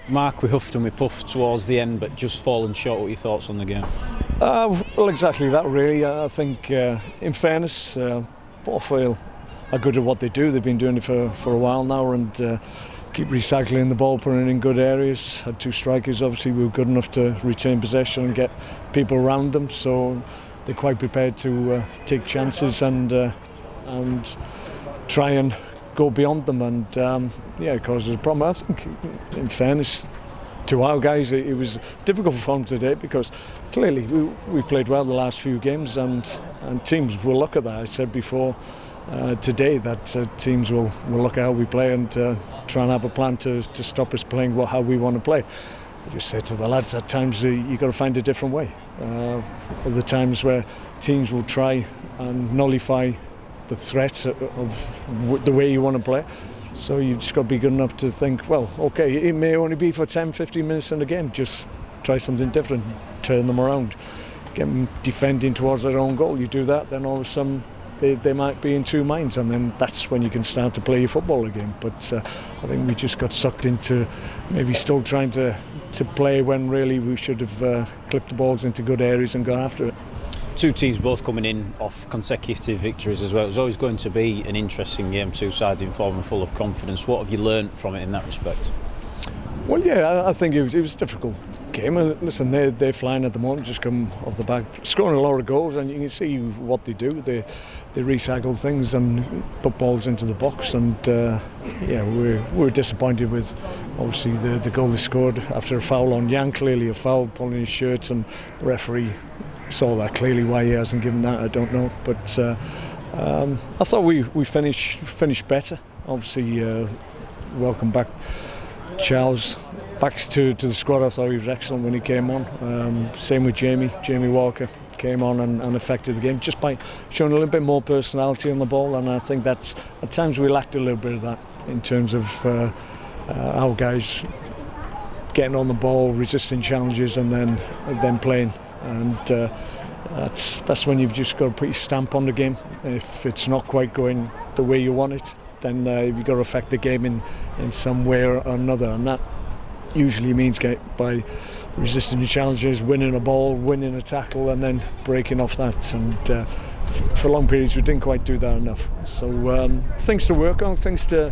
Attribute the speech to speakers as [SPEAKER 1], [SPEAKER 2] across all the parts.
[SPEAKER 1] Mark, we huffed and we puffed towards the end, but just fallen short. What are your thoughts on the game?
[SPEAKER 2] Well, exactly that, really. I think, in fairness, Port Vale are good at what they do. They've been doing it for a while now, and keep recycling the ball, putting it in good areas. Had two strikers, obviously, who were good enough to retain possession and get people around them. So they're quite prepared to take chances and try and go beyond them, and it causes a problem. I think, in fairness to our guys, it was difficult for them today because clearly we played well the last few games, and teams will look at that. I said before today that teams will look at how we play and try and have a plan to stop us playing how we want to play. I just said to the lads, at times you've got to find a different way. Other times where teams will try and nullify the threat of the way you want to play. So you've just got to be good enough to think, well, okay, it may only be for 10, 15 minutes in the game. Just try something different, turn them around, get them defending towards their own goal. You do that, then all of a sudden they might be in two minds, and then that's when you can start to play your football again. But I think we just got sucked into maybe still trying to play when really we should have clipped the balls into good areas and gone after it.
[SPEAKER 1] Two teams both coming in off consecutive victories as well. It was always going to be an interesting game, two sides in form and full of confidence. What have you learnt from it in that respect?
[SPEAKER 2] Well, yeah, I think it was a difficult game. Listen, they're flying at the moment, just come off the back, scoring a lot of goals, and you can see what they do. They recycle things and put balls into the box, and we're disappointed with obviously the goal they scored after a foul on Yang. Clearly a foul, pulling his shirt, and the referee saw that clearly. Why he hasn't given that, I don't know. But I thought we finished better. Obviously, welcome back Charles back to the squad. I thought he was excellent when he came on. Same with Jamie Walker came on and affected the game just by showing a little bit more personality on the ball, and I think that's at times we lacked a little bit of that in terms of our guys getting on the ball, resisting challenges, and then playing. And that's when you've just got to put your stamp on the game. If it's not quite going the way you want it, then you've got to affect the game in some way or another, and that usually means by resisting the challenges, winning a ball, winning a tackle, and then breaking off that. And for long periods we didn't quite do that enough. So things to work on, things to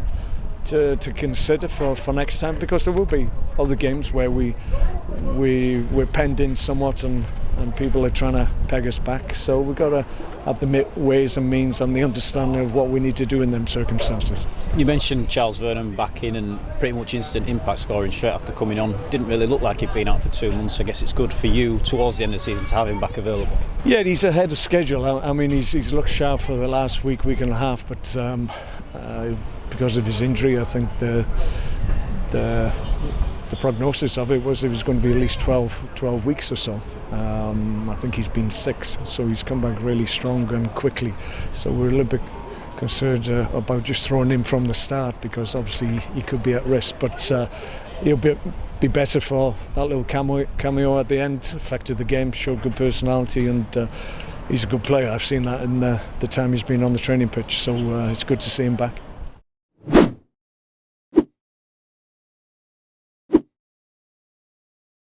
[SPEAKER 2] consider for next time, because there will be other games where we're penned in somewhat and people are trying to peg us back. So we've got to have the ways and means and the understanding of what we need to do in them circumstances.
[SPEAKER 1] You mentioned Charles Vernon back in and pretty much instant impact scoring straight after coming on. Didn't really look like he'd been out for 2 months. I guess it's good for you towards the end of the season to have him back available. Yeah,
[SPEAKER 2] he's ahead of schedule. I mean, he's looked sharp for the last week and a half, but because of his injury, I think the prognosis of it was going to be at least 12 weeks or so. I think he's been 6, so he's come back really strong and quickly. So we're a little bit concerned about just throwing him from the start, because obviously he could be at risk. But he'll be better for that little cameo at the end. Affected the game, showed good personality, and he's a good player. I've seen that in the time he's been on the training pitch. So it's good to see him back.